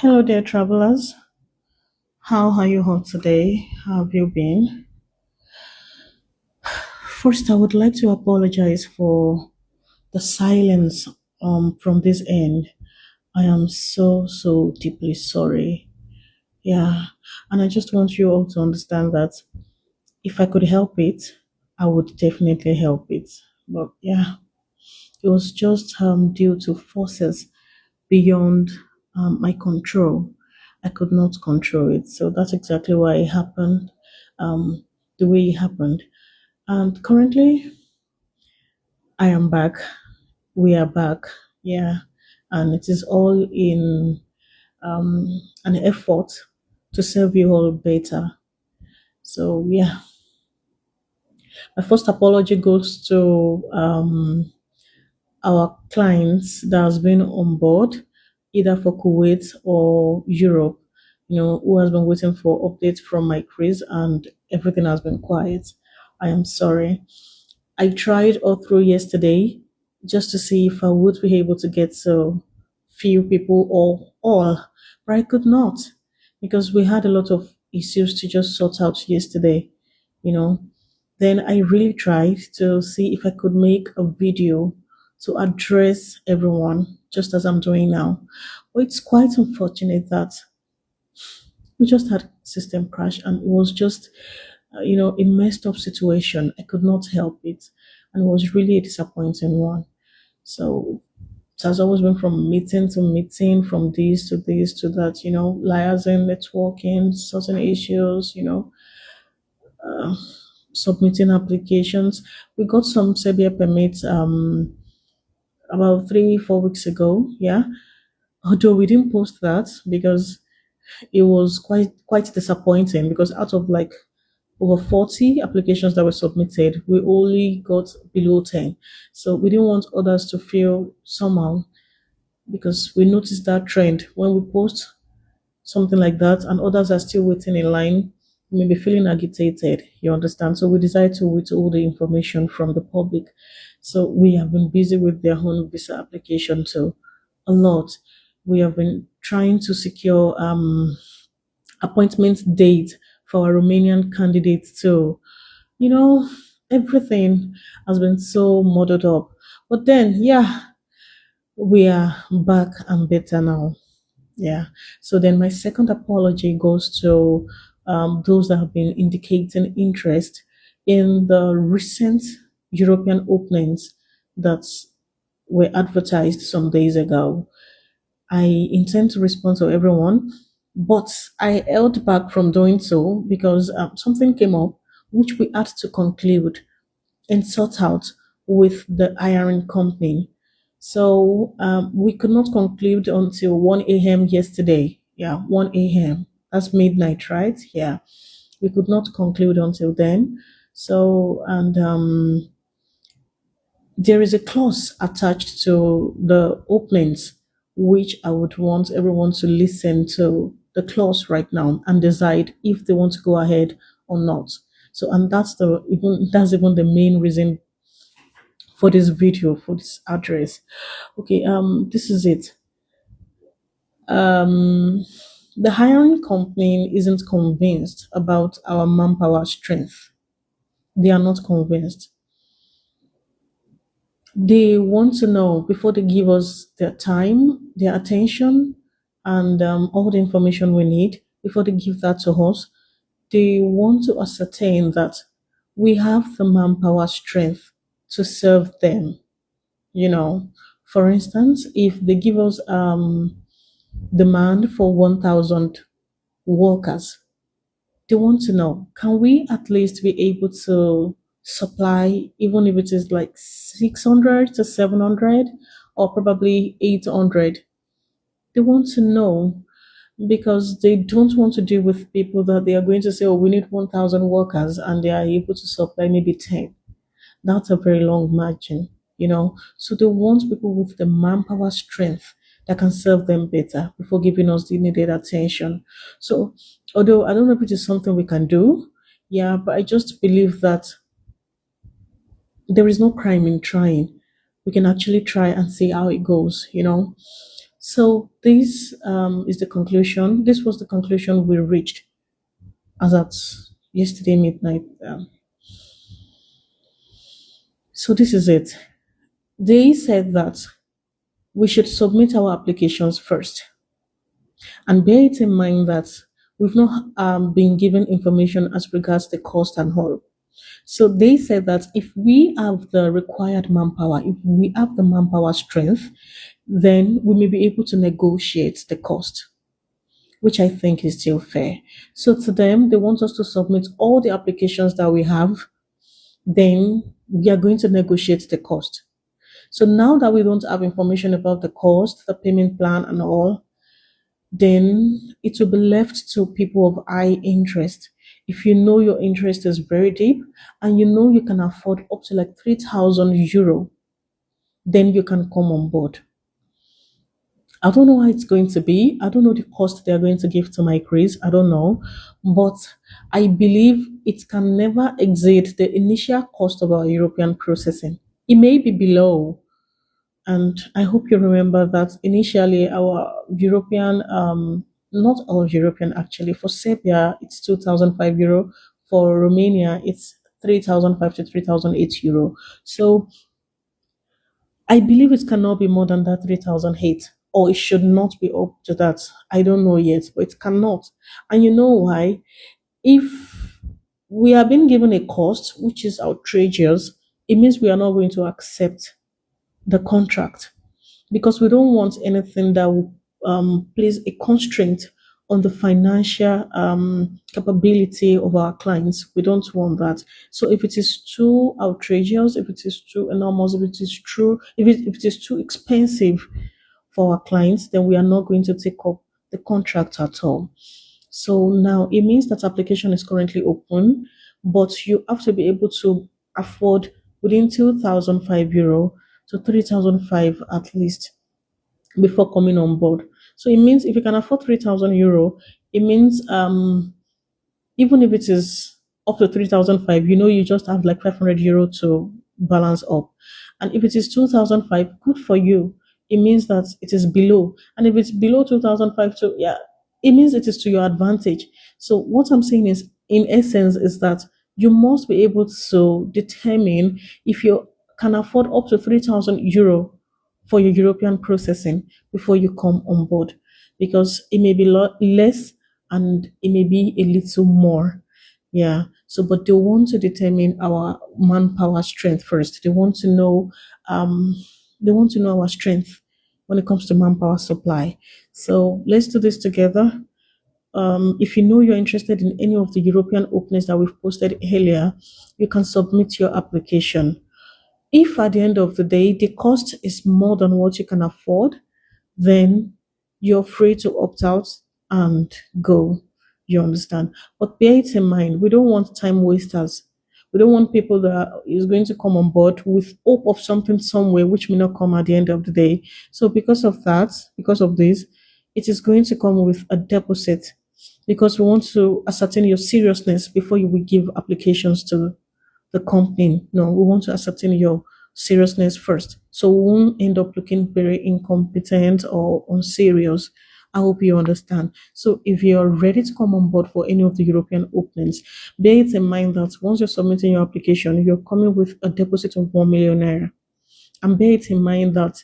Hello there, travelers. How are you all today? How have you been? First, I would like to apologize for the silence from this end. I am so deeply sorry. Yeah, and I just want you all to understand that if I could help it, I would definitely help it. But yeah, it was just due to forces beyond my control. I could not control it. So that's exactly why it happened the way it happened. And currently, I am back. We are back. Yeah. And it is all in an effort to serve you all better. So, yeah. My first apology goes to our clients that has been on board, either for Kuwait or Europe, who has been waiting for updates from my cruise and everything has been quiet. I am sorry. I tried all through yesterday just to see if I would be able to get so few people or all, but I could not because we had a lot of issues to just sort out yesterday, you know. Then I really tried to see if I could make a video to address everyone, just as I'm doing now. But it's quite unfortunate that we just had system crash and it was just, a messed up situation. I could not help it. And it was really a disappointing one. So it has always been from meeting to meeting, from this to this to that, liaising, networking, certain issues, submitting applications. We got some Serbia permits about 3, 4 weeks ago. Yeah. Although we didn't post that because it was quite disappointing because out of like over 40 applications that were submitted, we only got below 10. So we didn't want others to feel somehow because we noticed that trend when we post something like that and others are still waiting in line, you may be feeling agitated, you understand? So we decided to withhold the information from the public. So we have been busy with their own visa application too, a lot. We have been trying to secure appointment date for our Romanian candidates too. You know, everything has been so muddled up. But then, yeah, we are back and better now. Yeah. So then my second apology goes to those that have been indicating interest in the recent European openings that were advertised some days ago. I intend to respond to everyone, but I held back from doing so because something came up which we had to conclude and sort out with the hiring company. So we could not conclude until 1 a.m. yesterday. Yeah, 1 a.m. That's midnight, right? Yeah. We could not conclude until then. So, and there is a clause attached to the openings, which I would want everyone to listen to the clause right now and decide if they want to go ahead or not. So, and that's even the main reason for this video, for this address. Okay, this is it. Um, the hiring company isn't convinced about our manpower strength. They are not convinced. They want to know before they give us their time, their attention, and all the information we need before they give that to us. They want to ascertain that we have the manpower strength to serve them. You know, for instance, if they give us demand for 1,000 workers, they want to know, can we at least be able to supply, even if it is like 600 to 700 or probably 800? They want to know because they don't want to deal with people that they are going to say, oh, we need 1,000 workers and they are able to supply maybe 10. That's a very long margin. So they want people with the manpower strength that can serve them better before giving us the needed attention. So, although I don't know if it is something we can do, yeah, but I just believe that there is no crime in trying. We can actually try and see how it goes. So this is the conclusion. This was the conclusion we reached as at yesterday midnight. So this is it. They said that we should submit our applications first, and bear it in mind that we've not been given information as regards the cost and all. So they said that if we have the required manpower, if we have the manpower strength, then we may be able to negotiate the cost, which I think is still fair. So to them, they want us to submit all the applications that we have, then we are going to negotiate the cost. So now that we don't have information about the cost, the payment plan, and all, then it will be left to people of high interest. If you know your interest is very deep and you know you can afford up to like 3,000 euro, then you can come on board. I don't know how it's going to be. I don't know the cost they're going to give to my quiz. I don't know. But I believe it can never exceed the initial cost of our European processing. It may be below. And I hope you remember that initially our European, not all European actually, for Serbia it's 2,005 euro, for Romania it's 3,005 to 3,008 euro. So I believe it cannot be more than that 3,008, or it should not be up to that. I don't know yet, but it cannot. And you know why? If we are being given a cost which is outrageous, it means we are not going to accept the contract, because we don't want anything that will place a constraint on the financial capability of our clients. We don't want that. So if it is too outrageous, if it is too enormous, if it is true, if it is too expensive for our clients, then we are not going to take up the contract at all. So now it means that application is currently open, but you have to be able to afford within 2,005 euro to 3,005 at least before coming on board. So it means if you can afford 3,000 euro, it means even if it is up to 3,005, you know you just have like 500 euro to balance up. And if it is 2,005, good for you. It means that it is below. And if it's below 2,005, so yeah, it means it is to your advantage. So what I'm saying is, in essence, is that you must be able to determine if you can afford up to 3,000 euro for your European processing before you come on board, because it may be less and it may be a little more. Yeah. So, but they want to determine our manpower strength first. Um, they want to know our strength when it comes to manpower supply. So let's do this together. If you know you're interested in any of the European openings that we've posted earlier, you can submit your application. If at the end of the day the cost is more than what you can afford, then you're free to opt out and go. You understand? But bear it in mind, we don't want time wasters. We don't want people that is going to come on board with hope of something somewhere which may not come at the end of the day. So because of that, because of this, it is going to come with a deposit, because we want to ascertain your seriousness before you will give applications to the company. No, we want to ascertain your seriousness first. So we won't end up looking very incompetent or unserious. I hope you understand. So if you're ready to come on board for any of the European openings, bear it in mind that once you're submitting your application, you're coming with a deposit of 1 million naira. And bear it in mind that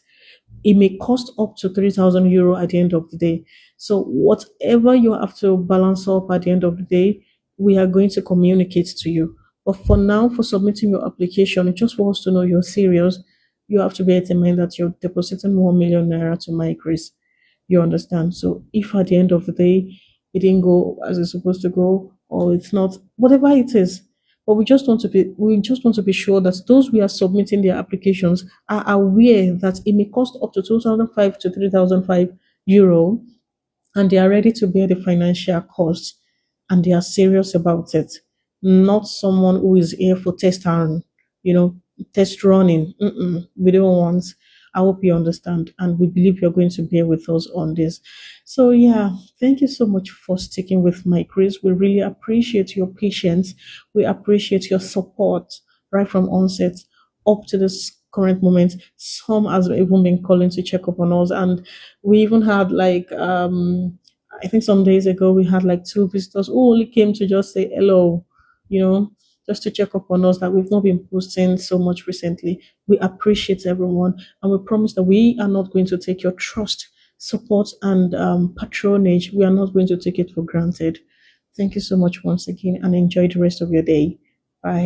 it may cost up to 3,000 euro at the end of the day. So whatever you have to balance up at the end of the day, we are going to communicate to you. But for now, for submitting your application, just for us to know you're serious, you have to bear it in mind that you're depositing 1 million naira to my Chris. You understand? So if at the end of the day it didn't go as it's supposed to go, or it's not, whatever it is, but we just want to be sure that those we are submitting their applications are aware that it may cost up to 2,005 to 3,005 euro, and they are ready to bear the financial cost, and they are serious about it. Not someone who is here for test and you know test running. We don't want. I hope you understand, and we believe you're going to bear with us on this. So yeah, thank you so much for sticking with my quiz. We really appreciate your patience. We appreciate your support right from onset up to this current moment. Some has even been calling to check up on us, and we even had like I think some days ago we had like two visitors who only came to just say hello, you know, just to check up on us. That we've not been posting so much recently. We appreciate everyone, and we promise that we are not going to take your trust, support, and patronage. We are not going to take it for granted. Thank you so much once again, and enjoy the rest of your day.